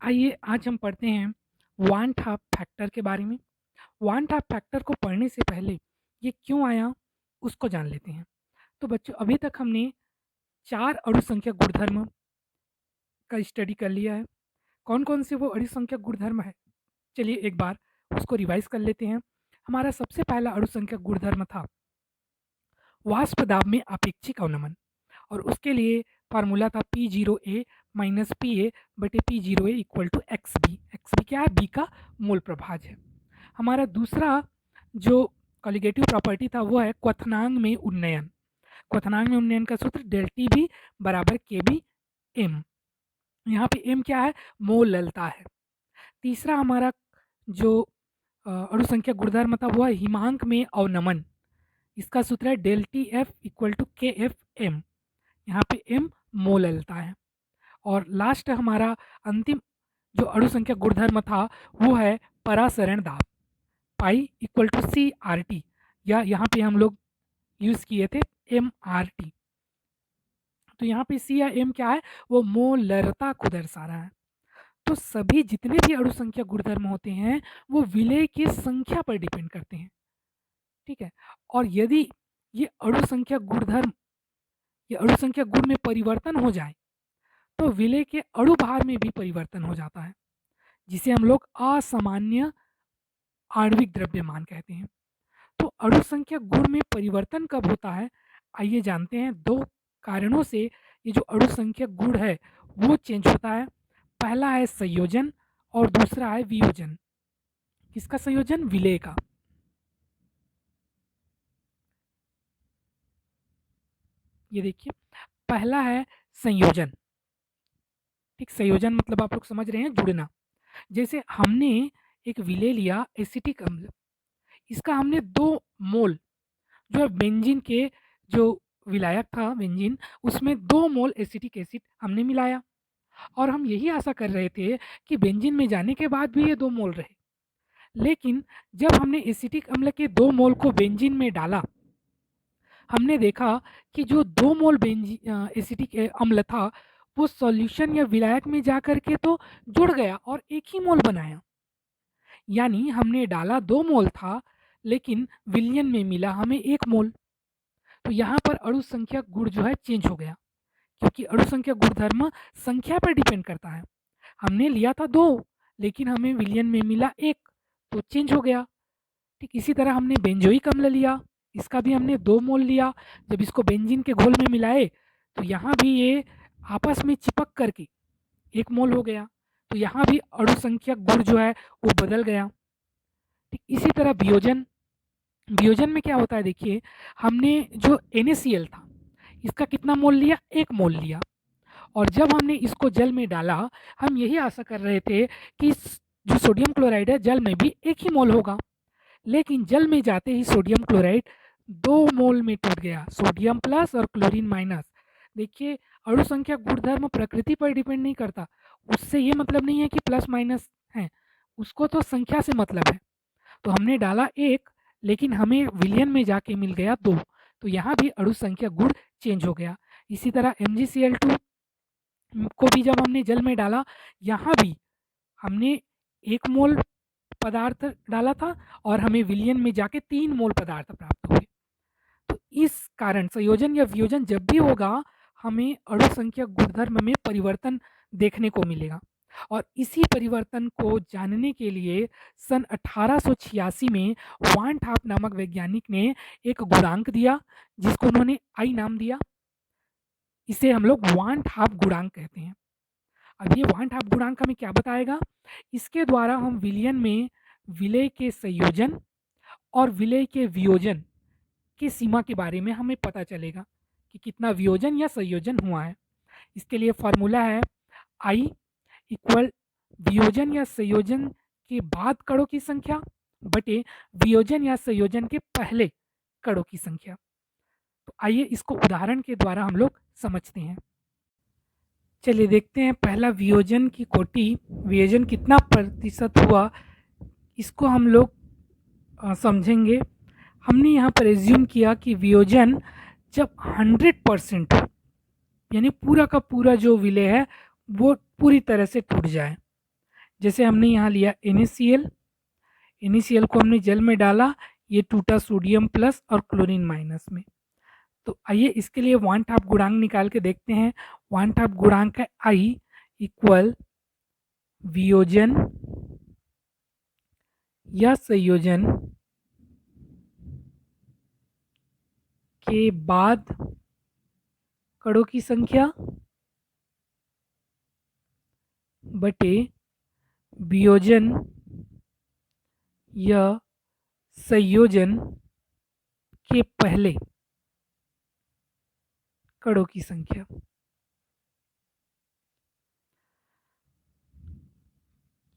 आइए आज हम पढ़ते हैं वान हाफ फैक्टर के बारे में। वान हाफ फैक्टर को पढ़ने से पहले ये क्यों आया उसको जान लेते हैं। तो बच्चों अभी तक हमने 4 अणु संख्या गुणधर्म का स्टडी कर लिया है। कौन-कौन से वो अणु संख्या गुणधर्म है? चलिए एक बार उसको रिवाइज़ कर लेते हैं। हमारा सबसे पहला अणु संख्या गुणधर्म था वाष्प दाब में आपेक्षिक अवनमन और उसके लिए फार्मूला था P0A माइनस PA बटे P0A equal to XB। XB क्या है? B का मोल प्रभाज है। हमारा दूसरा जो कॉलिगेटिव प्रॉपर्टी था वो है क्वथनांक में उन्नयन। क्वथनांक में उन्नयन का सूत्र डेल टी बी बराबर के बी एम। यहाँ पे एम क्या है? मोललता है। तीसरा हमारा जो अणु संख्या गुणधर्म था वो है हिमांक में अवनमन। इसका सूत्र है del T F equal to K F M. यहाँ पे एम मोललता है। और लास्ट हमारा अंतिम जो अणु संख्या गुणधर्म था वो है परासरण दाब, pi equal to C R T, या यहाँ पे हम लोग यूज़ किए थे एम आर टी। तो यहाँ पे सी या एम क्या है? वो मोलरता को दर्शा रहा है। तो सभी जितने भी अणु संख्या गुणधर्म होते हैं वो विलेय की संख्या पर डिपेंड करते हैं, ठीक है। और यदि ये अणु संख्या गुणधर्म या अणु संख्या गुण में परिवर्तन हो जाए तो विलेय के अणु भार में भी परिवर्तन हो जाता है, जिसे हम लोग असामान्य आणविक द्रव्यमान कहते हैं। तो अणु संख्या गुण में परिवर्तन कब होता है? आइए जानते हैं। 2 कारणों से ये जो अणु संख्या गुण है वो चेंज होता है। पहला है संयोजन और दूसरा है वियोजन। किसका संयोजन? विलेय का। ये देखिए, पहला है संयोजन। ठीक, संयोजन मतलब आप लोग समझ रहे हैं, जुड़ना। जैसे हमने एक विलेय लिया एसिटिक अम्ल, इसका हमने 2 मोल जो है बेंजीन के जो विलायक था बेंजीन, उसमें 2 मोल एसिटिक एसिड हमने मिलाया और हम यही आशा कर रहे थे कि बेंजीन में जाने के बाद भी ये 2 मोल रहे। लेकिन जब हमने एसिटिक अम्ल के 2 मोल को बेंजीन में डाला, हमने देखा कि जो 2 मोल एसिटिक अम्ल था वो सॉल्यूशन या विलायक में जा कर के तो जुड़ गया और एक ही मोल बनाया। यानी हमने डाला 2 मोल था लेकिन विलयन में मिला हमें 1 मोल। तो यहाँ पर अणु संख्या गुण जो है चेंज हो गया, क्योंकि अणु संख्या गुणधर्म संख्या पर डिपेंड करता है। हमने लिया था 2 लेकिन हमें विलयन में मिला 1, तो चेंज हो गया। ठीक इसी तरह हमने बेंजोइक अम्ल लिया, इसका भी हमने 2 मोल लिया। जब इसको बेंजीन के घोल में मिलाए तो यहाँ भी ये आपस में चिपक करके 1 मोल हो गया। तो यहाँ भी अणु संख्या गुण जो है वो बदल गया। ठीक इसी तरह वियोजन। वियोजन में क्या होता है? देखिए, हमने जो NaCl था इसका कितना मोल लिया? 1 मोल लिया। और जब हमने इसको जल में डाला, हम यही आशा कर रहे थे कि जो सोडियम क्लोराइड है जल में भी 1 ही मोल होगा। लेकिन जल में जाते ही सोडियम क्लोराइड 2 मोल में टूट गया, सोडियम प्लस और क्लोरीन माइनस। देखिए, अणु संख्या गुणधर्म प्रकृति पर डिपेंड नहीं करता। उससे ये मतलब नहीं है कि प्लस माइनस है, उसको तो संख्या से मतलब है। तो हमने डाला 1 लेकिन हमें विलयन में जाके मिल गया 2, तो यहाँ भी अणु संख्या गुण चेंज हो गया। इसी तरह MgCl2 को भी जब हमने जल में डाला, यहाँ भी हमने 1 मोल पदार्थ डाला था और हमें विलयन में जाके 3 मोल पदार्थ प्राप्त हुए। तो इस कारण संयोजन या वियोजन जब भी होगा हमें अणु संख्या गुणधर्म में परिवर्तन देखने को मिलेगा। और इसी परिवर्तन को जानने के लिए सन 1886 में वान ठाप नामक वैज्ञानिक ने एक गुणांक दिया जिसको उन्होंने आई नाम दिया। इसे हम लोग वान ठाप गुणांक कहते हैं। अब ये वान ठाप गुणांक हमें क्या बताएगा? इसके द्वारा हम विलयन में विलेय के संयोजन और विलेय के वियोजन की सीमा के बारे में हमें पता चलेगा कि कितना वियोजन या संयोजन हुआ है। इसके लिए फॉर्मूला है आई इक्वल वियोजन या संयोजन के बाद कणों की संख्या बटे वियोजन या संयोजन के पहले कणों की संख्या। तो आइए इसको उदाहरण के द्वारा हम लोग समझते हैं। चलिए देखते हैं पहला वियोजन की कोटि, वियोजन कितना प्रतिशत हुआ इसको हम लोग समझेंगे। हमने यहाँ पर एज्यूम किया कि वियोजन जब 100% हो, यानी पूरा का पूरा जो विलेय है वो पूरी तरह से टूट जाए, जैसे हमने यहाँ लिया NaCl, NaCl को हमने जल में डाला, ये टूटा सोडियम प्लस और क्लोरीन माइनस में। तो आइए इसके लिए 1/2 गुणांक निकाल के देखते हैं। 1/2 गुणांक है I इक्वल वियोजन या संयोजन के बाद कणों की संख्या बटे वियोजन या संयोजन के पहले कणों की संख्या।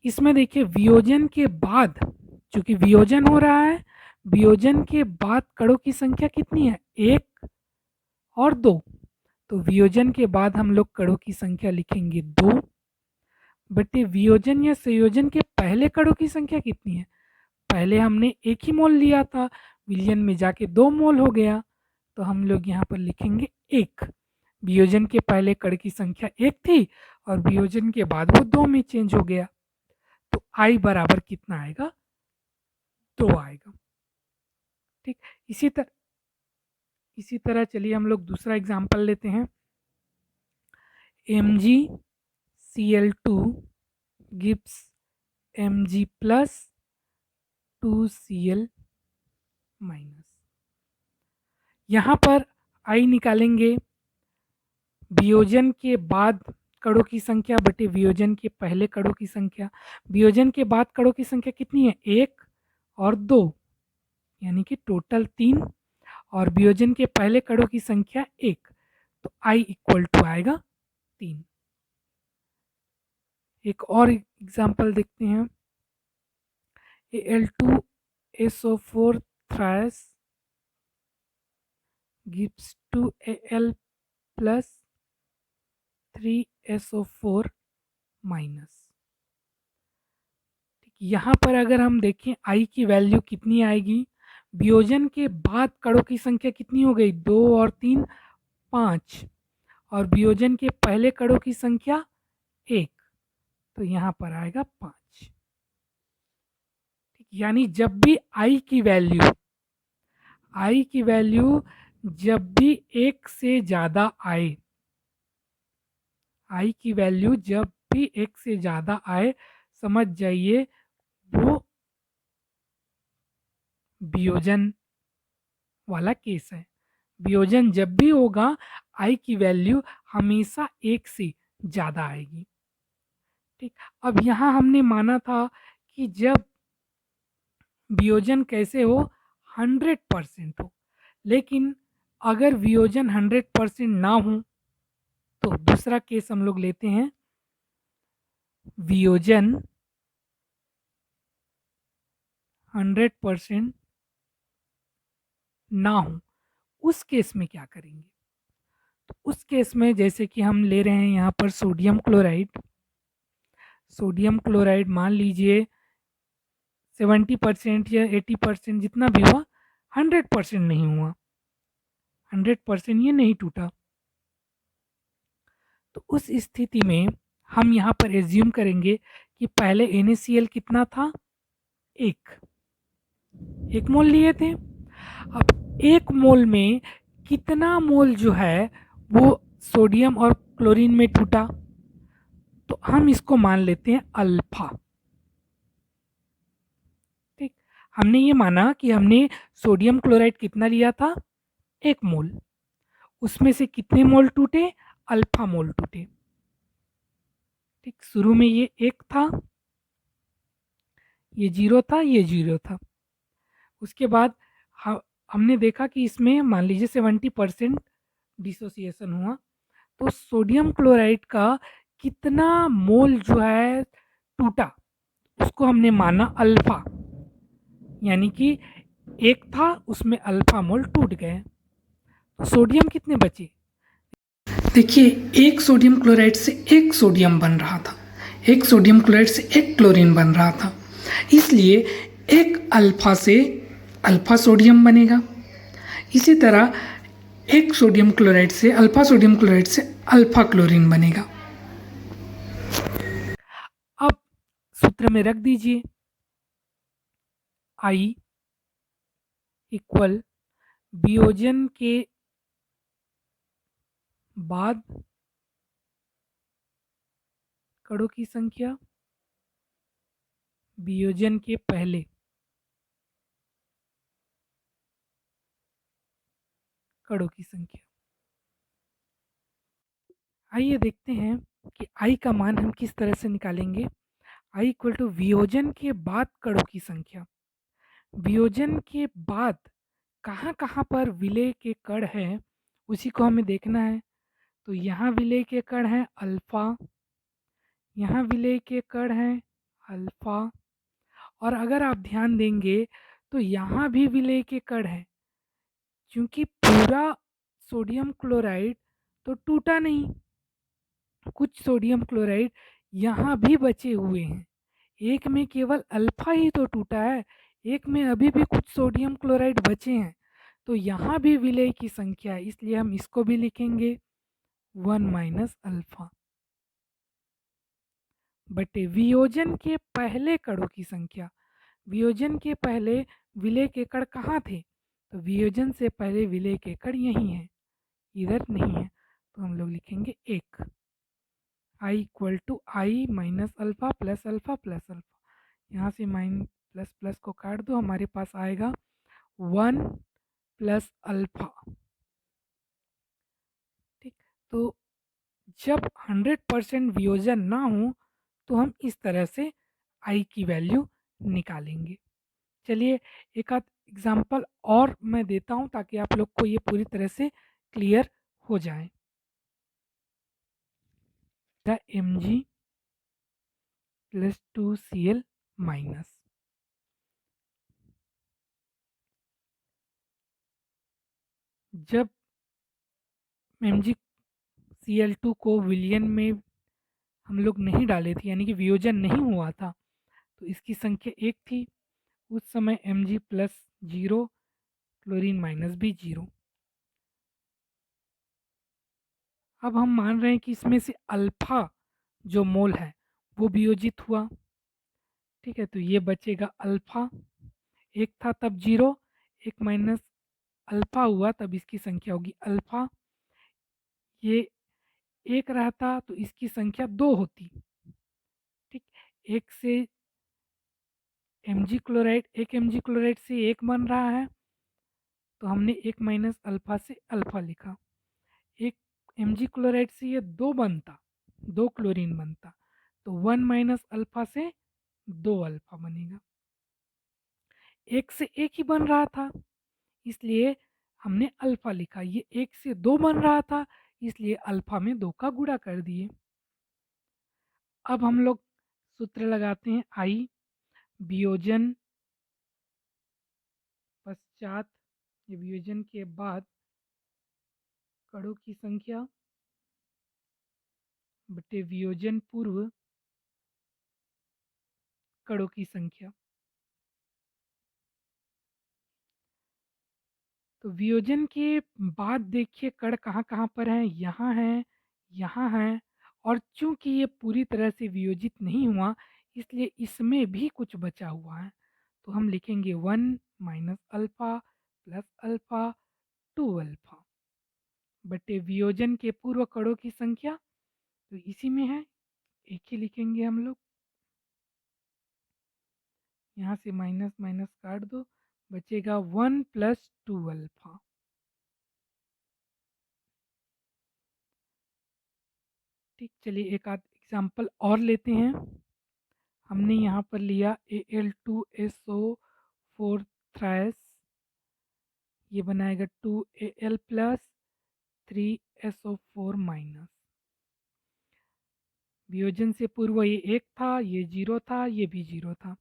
इसमें देखिए वियोजन के बाद, चूंकि वियोजन हो रहा है, वियोजन के बाद कणों की संख्या कितनी है? 1 और 2। तो वियोजन के बाद हम लोग कणों की संख्या लिखेंगे 2 बटे वियोजन या संयोजन के पहले कणों की संख्या कितनी है? पहले हमने 1 ही मोल लिया था, विलयन में जाके 2 मोल हो गया, तो हम लोग यहाँ पर लिखेंगे 1। वियोजन के पहले कण की संख्या 1 थी और वियोजन के बाद वो 2 में चेंज हो गया, तो I बराबर कितना आएगा? 2 आएगा। ठीक, इसी तरह चलिए हम लोग दूसरा एग्जाम्पल लेते हैं। MgCl2 gives Mg plus 2Cl minus. यहाँ पर I निकालेंगे वियोजन के बाद कणों की संख्या बटे वियोजन के पहले कणों की संख्या। वियोजन के बाद कणों की संख्या कितनी है? 1 और 2, यानी कि टोटल 3, और वियोजन के पहले कणों की संख्या 1, तो I इक्वल टू आएगा 3। एक और एग्जाम्पल देखते हैं। Al2SO4 thrice gives 2Al plus 3SO4 minus. यहाँ पर अगर हम देखें I की वैल्यू कितनी आएगी? वियोजन के बाद कणों की संख्या कितनी हो गई? 2 और 3 5, और वियोजन के पहले कणों की संख्या 1, तो यहाँ पर आएगा 5। यानी जब भी I की वैल्यू जब भी 1 से ज़्यादा आए, I की वैल्यू जब भी 1 से ज़्यादा आए, समझ जाइए वो वियोजन वाला केस है। वियोजन जब भी होगा I की वैल्यू हमेशा 1 से ज़्यादा आएगी। ठीक, अब यहाँ हमने माना था कि जब वियोजन कैसे हो? 100% हो, लेकिन अगर वियोजन 100% ना हो तो दूसरा केस हम लोग लेते हैं, वियोजन 100% ना हो। उस केस में क्या करेंगे? तो उस केस में जैसे कि हम ले रहे हैं यहाँ पर सोडियम क्लोराइड मान लीजिए 70% या 80% जितना भी हुआ, 100% नहीं हुआ, 100% ये नहीं टूटा। तो उस स्थिति में हम यहाँ पर एज्यूम करेंगे कि पहले NaCl कितना था? 1 मोल लिए थे। अब 1 मोल में कितना मोल जो है वो सोडियम और क्लोरीन में टूटा? तो हम इसको मान लेते हैं अल्फा। ठीक, हमने ये माना कि हमने सोडियम क्लोराइड कितना लिया था? 1 मोल, उसमें से कितने मोल टूटे? अल्फा मोल टूटे। ठीक, शुरू में ये 1 था, ये 0 था, ये 0 था। उसके बाद हमने देखा कि इसमें मान लीजिए 70% डिसोसिएशन हुआ, तो सोडियम क्लोराइड का कितना मोल जो है टूटा, उसको हमने माना अल्फा, यानी कि 1 था उसमें अल्फा मोल टूट गए। तो सोडियम कितने बचे? देखिए, 1 सोडियम क्लोराइड से 1 सोडियम बन रहा था, 1 सोडियम क्लोराइड से 1 क्लोरीन बन रहा था, इसलिए 1 अल्फा से अल्फा सोडियम बनेगा। इसी तरह 1 सोडियम क्लोराइड से अल्फा सोडियम क्लोराइड से अल्फा क्लोरीन बनेगा। अब सूत्र में रख दीजिए, आई इक्वल वियोजन के बाद कणों की संख्या वियोजन के पहले कणों की संख्या। आइए देखते हैं कि आई का मान हम किस तरह से निकालेंगे। आई इक्वल टू वियोजन के बाद कणों की संख्या। वियोजन के बाद कहाँ कहाँ पर विलय के कण हैं उसी को हमें देखना है। तो यहाँ विलय के कण हैं अल्फा, यहाँ विलय के कण हैं अल्फा, और अगर आप ध्यान देंगे तो यहाँ भी विलय के कण हैं, क्योंकि पूरा सोडियम क्लोराइड तो टूटा नहीं, कुछ सोडियम क्लोराइड यहाँ भी बचे हुए हैं। एक में केवल अल्फा ही तो टूटा है, एक में अभी भी कुछ सोडियम क्लोराइड बचे हैं। तो यहाँ भी विलय की संख्या है, इसलिए हम इसको भी लिखेंगे 1 माइनस अल्फा बटे वियोजन के पहले कणों की संख्या। वियोजन के पहले विलय के कण कहाँ थे? तो वियोजन से पहले विलय के कण यहीं हैं, इधर नहीं है, तो हम लोग लिखेंगे 1। I equal to I minus alpha plus alpha plus alpha. यहाँ से माइन प्लस प्लस को काट दो, हमारे पास आएगा 1 प्लस अल्फा। ठीक, तो जब 100% वियोजन ना हो तो हम इस तरह से आई की वैल्यू निकालेंगे। चलिए एक आध एग्जाम्पल और मैं देता हूँ ताकि आप लोग को ये पूरी तरह से क्लियर हो जाए। Mg प्लस 2Cl माइनस, जब MgCl2 को विलयन में हम लोग नहीं डाले थे, यानी कि वियोजन नहीं हुआ था, तो इसकी संख्या 1 थी। उस समय Mg प्लस 0, क्लोरीन माइनस भी 0। अब हम मान रहे हैं कि इसमें से अल्फा जो मोल है वो वियोजित हुआ। ठीक है, तो ये बचेगा अल्फा, एक था तब 0, एक माइनस अल्फा हुआ तब इसकी संख्या होगी अल्फा। ये एक रहता तो इसकी संख्या 2 होती। ठीक, एक से एक Mg क्लोराइड से एक बन रहा है, तो हमने एक माइनस अल्फा से अल्फा लिखा। एक Mg क्लोराइड से ये 2 बनता, 2 क्लोरीन बनता, तो 1 माइनस अल्फा से 2 अल्फा बनेगा। एक से एक ही बन रहा था, इसलिए हमने अल्फा लिखा। ये एक से 2 बन रहा था, इसलिए अल्फा में 2 का गुणा कर दिए। अब हम लोग सूत्र लगाते हैं, आई वियोजन पश्चात, ये वियोजन के बाद कणों की संख्या बटे वियोजन पूर्व कणों की संख्या। तो वियोजन के बाद देखिए कण कहाँ कहाँ पर हैं, यहाँ हैं, और चूंकि ये पूरी तरह से वियोजित नहीं हुआ इसलिए इसमें भी कुछ बचा हुआ है, तो हम लिखेंगे 1 minus alpha plus alpha 2 alpha बटे वियोजन के पूर्व कणों की संख्या, तो इसी में है, एक ही लिखेंगे हम लोग। यहाँ से माइनस माइनस काट दो, बचेगा 1 प्लस 2 अल्फा। ठीक, चलिए एक आध एग्जाम्पल और लेते हैं। हमने यहाँ पर लिया Al2SO4 थ्रायस, ये बनाएगा 2Al प्लस 3SO4 माइनस। वियोजन से पूर्व ये 1 था, ये 0 था, ये भी 0 था।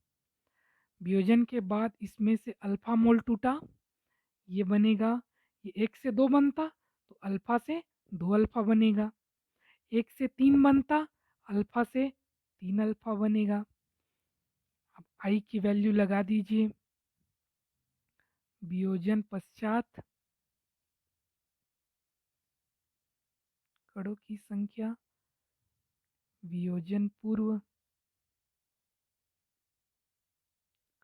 वियोजन के बाद इसमें से अल्फा मोल टूटा, ये बनेगा, ये 1 से 2 बनता तो अल्फा से 2 अल्फा बनेगा, 1 से 3 बनता अल्फा से 3 अल्फा बनेगा। अब आई की वैल्यू लगा दीजिए, वियोजन पश्चात कणों की संख्या वियोजन पूर्व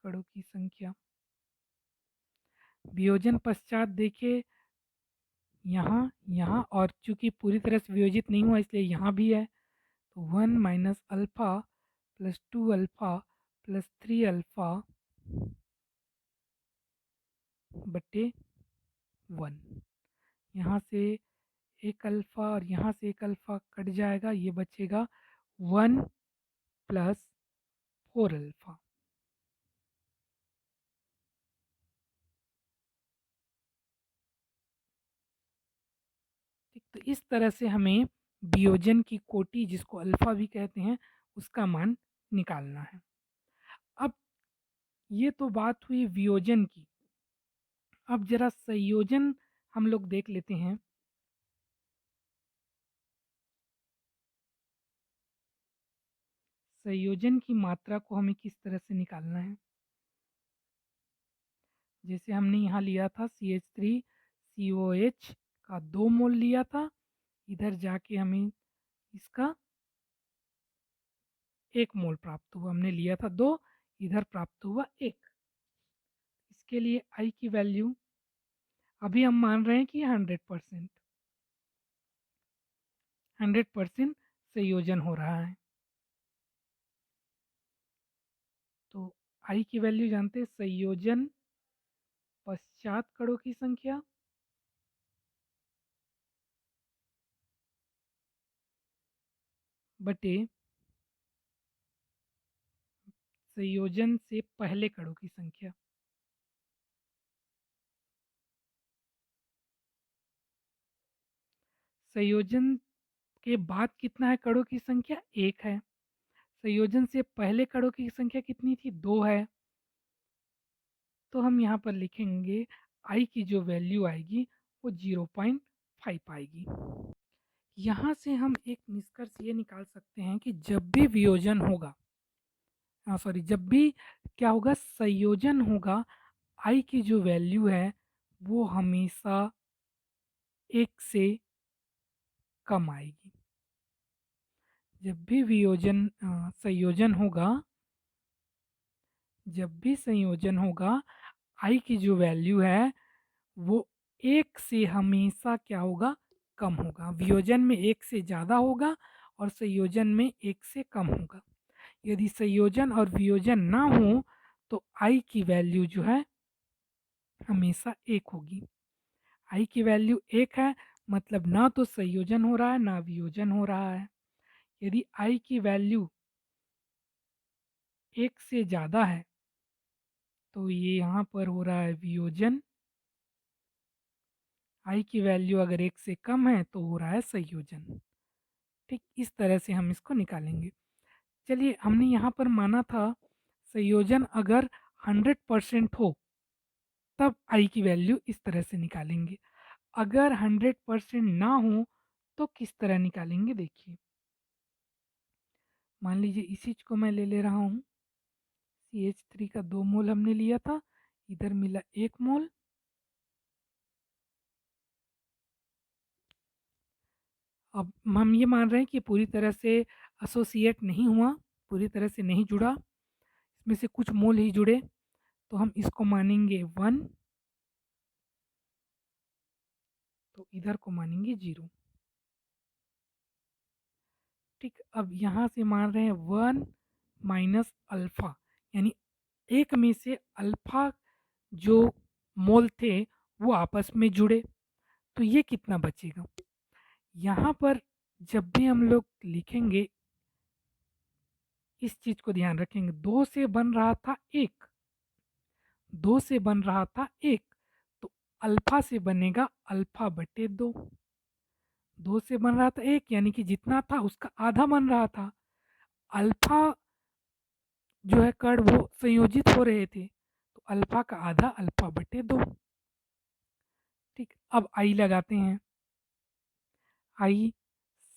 कणों की संख्या। वियोजन पश्चात देखिए यहाँ, यहाँ और चूँकि पूरी तरह से वियोजित नहीं हुआ इसलिए यहाँ भी है। तो 1 minus alpha plus 2 alpha plus 3 alpha बटे 1। यहाँ से एक अल्फ़ा और यहाँ से एक अल्फ़ा कट जाएगा, ये बचेगा 1 प्लस 4 अल्फ़ा। ठीक, तो इस तरह से हमें वियोजन की कोटि जिसको अल्फ़ा भी कहते हैं उसका मान निकालना है। अब ये तो बात हुई वियोजन की। अब जरा संयोजन हम लोग देख लेते हैं। संयोजन की मात्रा को हमें किस तरह से निकालना है। जैसे हमने यहाँ लिया था CH3COH का 2 मोल लिया था, इधर जाके हमें इसका 1 मोल प्राप्त हुआ। हमने लिया था 2, इधर प्राप्त हुआ 1। इसके लिए आई की वैल्यू अभी हम मान रहे हैं कि 100%, 100% संयोजन हो रहा है। तो आई की वैल्यू जानते हैं, संयोजन पश्चात कणों की संख्या बटे संयोजन से पहले कणों की संख्या। संयोजन के बाद कितना है कणों की संख्या? 1 है। संयोजन से पहले कणों की संख्या कितनी थी? 2 है। तो हम यहाँ पर लिखेंगे आई की जो वैल्यू आएगी वो 0.5 आएगी। यहाँ से हम एक निष्कर्ष ये निकाल सकते हैं कि जब भी वियोजन होगा, सॉरी, जब भी क्या होगा, संयोजन होगा, आई की जो वैल्यू है वो हमेशा 1 से कम आएगी। जब भी संयोजन होगा, जब भी संयोजन होगा, आई की जो वैल्यू है वो 1 से हमेशा क्या होगा, कम होगा। वियोजन में 1 से ज़्यादा होगा और संयोजन में 1 से कम होगा। यदि संयोजन और वियोजन ना हो तो आई की वैल्यू जो है हमेशा 1 होगी। आई की वैल्यू 1 है मतलब ना तो संयोजन हो रहा है ना वियोजन हो रहा है। यदि आई की वैल्यू 1 से ज़्यादा है तो ये यहाँ पर हो रहा है वियोजन। आई की वैल्यू अगर 1 से कम है तो हो रहा है संयोजन। ठीक, इस तरह से हम इसको निकालेंगे। चलिए, हमने यहाँ पर माना था संयोजन अगर 100% हो तब आई की वैल्यू इस तरह से निकालेंगे। अगर 100% ना हो तो किस तरह निकालेंगे, देखिए। मान लीजिए इस चीज को मैं ले रहा हूँ, CH3 का 2 मोल हमने लिया था, इधर मिला 1 मोल। अब हम ये मान रहे हैं कि पूरी तरह से एसोसिएट नहीं हुआ, पूरी तरह से नहीं जुड़ा, इसमें से कुछ मोल ही जुड़े, तो हम इसको मानेंगे 1, तो इधर को मानेंगे 0। ठीक, अब यहाँ से मान रहे हैं 1 माइनस अल्फ़ा, यानी एक में से अल्फ़ा जो मोल थे वो आपस में जुड़े, तो ये कितना बचेगा? यहाँ पर जब भी हम लोग लिखेंगे इस चीज़ को ध्यान रखेंगे, 2 से बन रहा था 1, 2 से बन रहा था 1, तो अल्फ़ा से बनेगा अल्फ़ा बटे 2। 2 से बन रहा था 1 यानी कि जितना था उसका आधा बन रहा था। अल्फ़ा जो है कण वो संयोजित हो रहे थे, तो अल्फ़ा का आधा अल्फ़ा बटे 2। ठीक, अब आई लगाते हैं। आई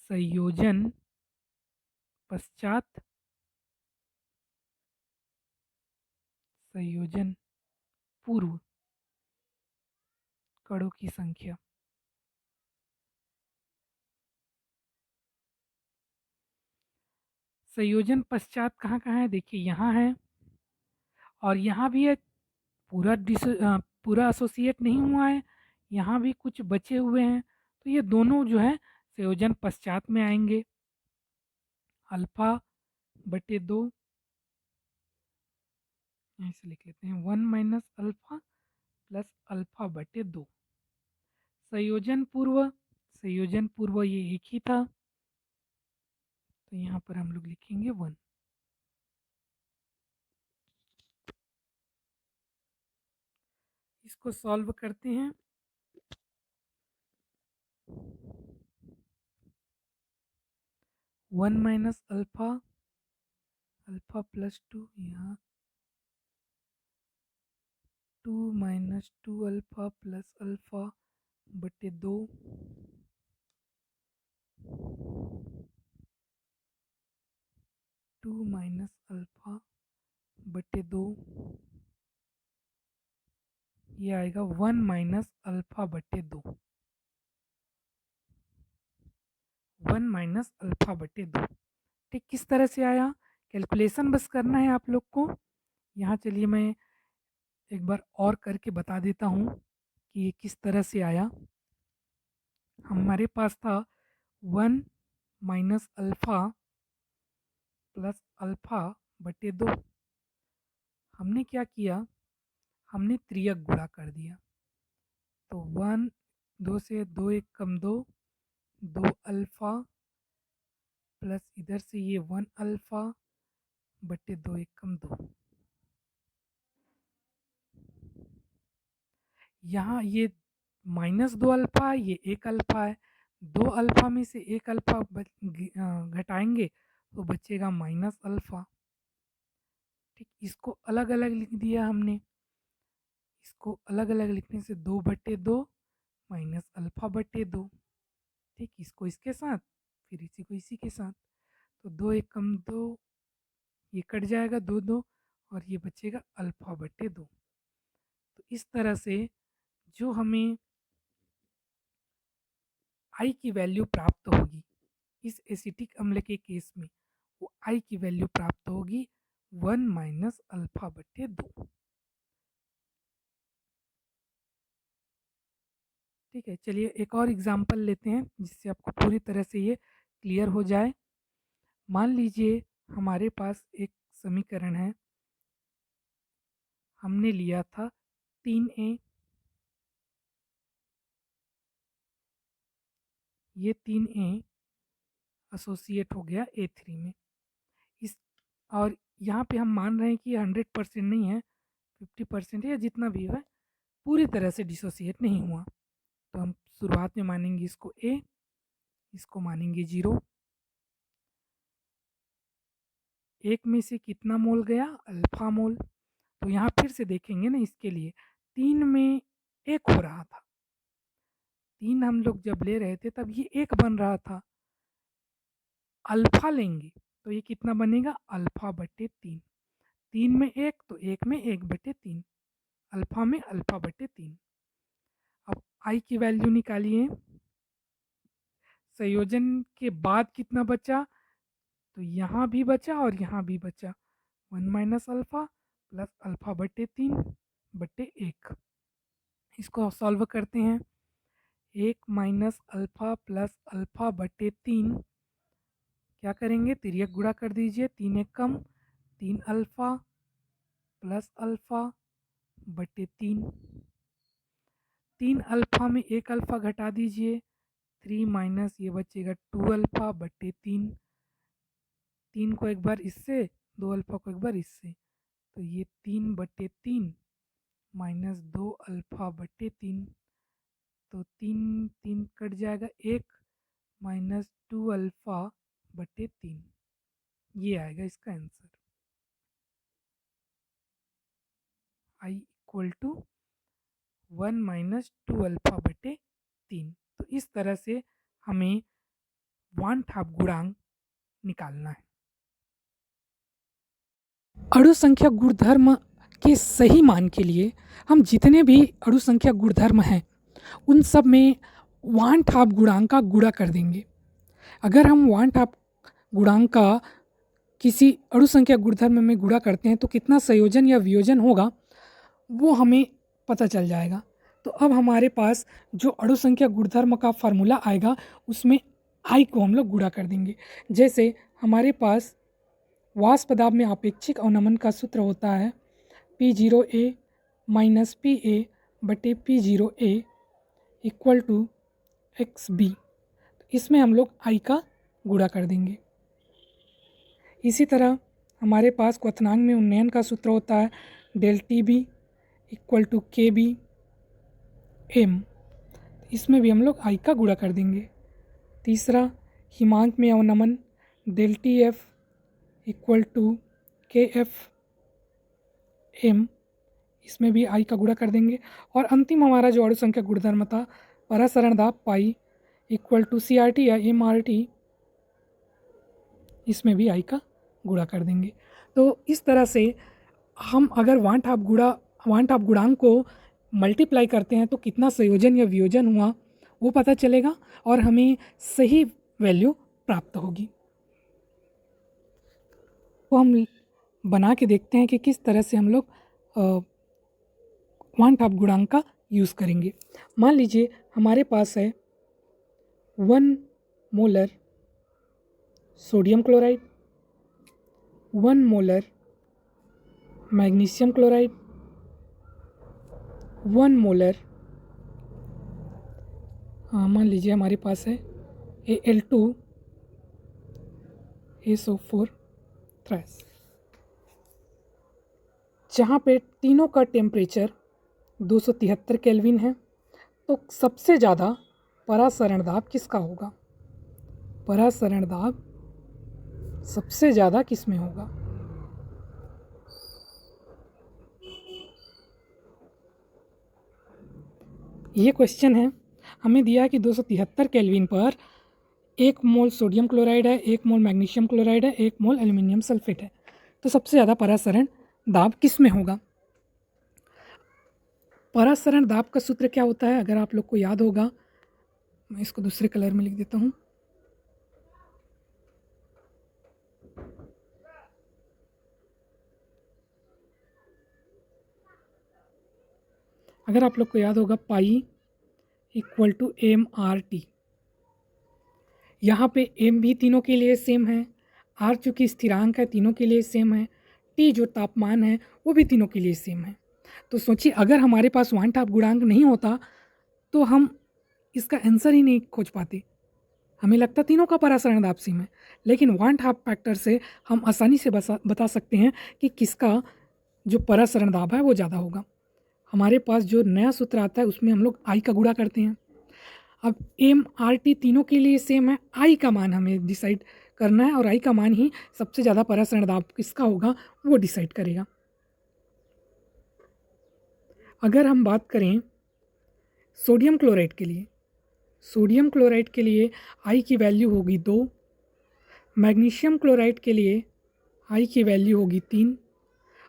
संयोजन पश्चात, संयोजन पूर्व कणों की संख्या। संयोजन पश्चात कहाँ कहाँ है, देखिए यहाँ है और यहाँ भी है पूरा एसोसिएट नहीं हुआ है, यहाँ भी कुछ बचे हुए हैं, तो ये दोनों जो है संयोजन पश्चात में आएंगे। अल्फा बटे 2 ऐसे लिख लेते हैं, 1 माइनस अल्फा प्लस अल्फा बटे 2। संयोजन पूर्व ये एक ही था, तो यहाँ पर हम लोग लिखेंगे 1। इसको सॉल्व करते हैं। One minus alpha, alpha plus 2, यहाँ 2 माइनस 2 अल्फा प्लस अल्फा बटे 2। 2 माइनस अल्फा बटे 2, ये आएगा 1 माइनस अल्फा बटे 2। 1 माइनस अल्फा बटे 2। ठीक, किस तरह से आया कैलकुलेशन बस करना है आप लोग को। यहाँ चलिए मैं एक बार और करके बता देता हूँ कि ये किस तरह से आया। हमारे पास था 1 माइनस अल्फा प्लस अल्फा बटे 2। हमने क्या किया, हमने त्रियक गुणा कर दिया, तो 1 2 से 2 एक कम 2, 2 अल्फा प्लस इधर से ये 1 अल्फा बटे 2 एक कम 2। यहाँ ये माइनस 2 अल्फा, ये 1 अल्फा है, 2 अल्फा में से 1 अल्फा घटाएंगे तो बचेगा माइनस अल्फा। ठीक, इसको अलग अलग लिख दिया हमने। इसको अलग अलग लिखने से 2 बटे 2 माइनस अल्फा बटे 2। ठीक, इसको इसके साथ, फिर इसी को इसी के साथ, तो 2 एक कम 2, ये कट जाएगा 2 2, और ये बचेगा अल्फा बटे 2। तो इस तरह से जो हमें आई की वैल्यू प्राप्त होगी इस एसिटिक अम्ल के केस में, वो आई की वैल्यू प्राप्त होगी 1 माइनस अल्फा बटे 2। ठीक है, चलिए एक और एग्जांपल लेते हैं जिससे आपको पूरी तरह से ये क्लियर हो जाए। मान लीजिए हमारे पास एक समीकरण है, हमने लिया था 3a, ये 3a एसोसिएट हो गया A3 में। इस और यहाँ पे हम मान रहे हैं कि 100% नहीं है, 50% है, या जितना भी है, पूरी तरह से डिसोसिएट नहीं हुआ। तो हम शुरुआत में मानेंगे इसको A, इसको मानेंगे 0। एक में से कितना मोल गया, अल्फा मोल। तो यहाँ फिर से देखेंगे ना, इसके लिए 3 में 1 हो रहा था, 3 हम लोग जब ले रहे थे तब ये 1 बन रहा था। अल्फा लेंगे तो ये कितना बनेगा, अल्फा बटे 3। 3 में 1 तो 1 में 1 बटे 3, अल्फा में अल्फा बटे 3। अब आई की वैल्यू निकालिए, संयोजन के बाद कितना बचा, तो यहाँ भी बचा और यहाँ भी बचा, 1 माइनस अल्फा प्लस अल्फा बटे 3 बटे 1। इसको सॉल्व करते हैं। 1 माइनस अल्फा प्लस अल्फा बटे 3, क्या करेंगे, तिर्यक गुणा कर दीजिए, 3 एक कम 3 अल्फा प्लस अल्फा बटे 3। 3 अल्फा में 1 अल्फा घटा दीजिए, 3 माइनस ये बचेगा 2 अल्फा बटे 3। 3 को एक बार इससे, 2 अल्फा को एक बार इससे, तो ये 3 बटे 3 माइनस 2 अल्फा बटे 3, तो 3 3 कट जाएगा, 1 माइनस 2 अल्फा बटे 3। ये आएगा इसका answer, I equal to 1 minus 2 alpha बटे 3। तो इस तरह से हमें वान ठाप गुणांक निकालना है। अणु संख्या गुणधर्म के सही मान के लिए हम जितने भी अणु संख्या गुणधर्म हैं उन सब में वान ठाप गुणांक का गुणा कर देंगे। अगर हम वान ठाप गुणांक का किसी अणु संख्या गुणधर्म में गुणा करते हैं तो कितना संयोजन या वियोजन होगा वो हमें पता चल जाएगा। तो अब हमारे पास जो अणु संख्या गुणधर्म का फार्मूला आएगा उसमें आई को हम लोग गुणा कर देंगे। जैसे हमारे पास वाष्प पदार्थ में आपेक्षिक अवनमन का सूत्र होता है P0A माइनस PA बटे P0A इक्वल टू XB। इसमें हम लोग आई का गुणा कर देंगे। इसी तरह हमारे पास क्वथनांक में उन्नयन का सूत्र होता है del TB equal to KB M। इसमें भी हम लोग आई का गुणा कर देंगे। तीसरा हिमांक में अवनमन डेल TF equal to KF M। इसमें भी आई का गुणा कर देंगे। और अंतिम हमारा जो अणु संख्या गुणधर्म था परासरण दाब पाई इक्वल टू CRT या MRT, इसमें भी आई का गुणा कर देंगे। तो इस तरह से हम अगर वान हाफ गुणांक को मल्टीप्लाई करते हैं तो कितना संयोजन या वियोजन हुआ वो पता चलेगा और हमें सही वैल्यू प्राप्त होगी। तो हम बना के देखते हैं कि किस तरह से हम लोग वान हाफ गुणांक का यूज़ करेंगे। मान लीजिए हमारे पास है 1 molar sodium chloride, 1 molar magnesium chloride, 1 molar मान लीजिए हमारे पास है Al2SO4 थ्राइस। जहाँ पे तीनों का टेम्परेचर 273 केल्विन है तो सबसे ज़्यादा परासरण दाब किसका होगा? परासरण दाब सबसे ज़्यादा किस में होगा? ये क्वेश्चन है, हमें दिया है कि 273 केल्विन पर 1 मोल सोडियम क्लोराइड है, 1 मोल मैग्नीशियम क्लोराइड है, 1 मोल एल्यूमिनियम सल्फेट है। तो सबसे ज़्यादा परासरण दाब किस में होगा? परासरण दाब का सूत्र क्या होता है अगर आप लोग को याद होगा, मैं इसको दूसरे कलर में लिख देता हूँ। अगर आप लोग को याद होगा पाई इक्वल टू MRT। यहाँ पे M भी तीनों के लिए सेम है, R चूँकि स्थिरांक है तीनों के लिए सेम है, T जो तापमान है वो भी तीनों के लिए सेम है। तो सोचिए अगर हमारे पास वान हाफ गुणांक नहीं होता तो हम इसका आंसर ही नहीं खोज पाते। हमें लगता तीनों का परासरण दाब सेम है, लेकिन वान हाफ फैक्टर से हम आसानी से बता सकते हैं कि किसका जो परासरण दाब है वो ज़्यादा होगा। हमारे पास जो नया सूत्र आता है उसमें हम लोग आई का गुणा करते हैं। अब MRT तीनों के लिए सेम है, आई का मान हमें डिसाइड करना है और आई का मान ही सबसे ज़्यादा परासरण दाब किसका होगा वो डिसाइड करेगा। अगर हम बात करें सोडियम क्लोराइड के लिए, सोडियम क्लोराइड के लिए आई की वैल्यू होगी 2, मैग्नीशियम क्लोराइड के लिए आई की वैल्यू होगी 3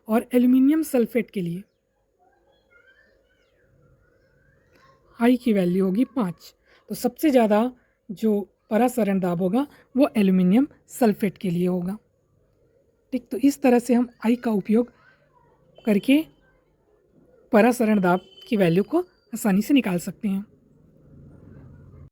और एल्युमिनियम सल्फेट के लिए आई की वैल्यू होगी 5। तो सबसे ज़्यादा जो परासरण दाब होगा वो एल्युमिनियम सल्फेट के लिए होगा। ठीक, तो इस तरह से हम आई का उपयोग करके परासरण दाब की वैल्यू को आसानी से निकाल सकते हैं।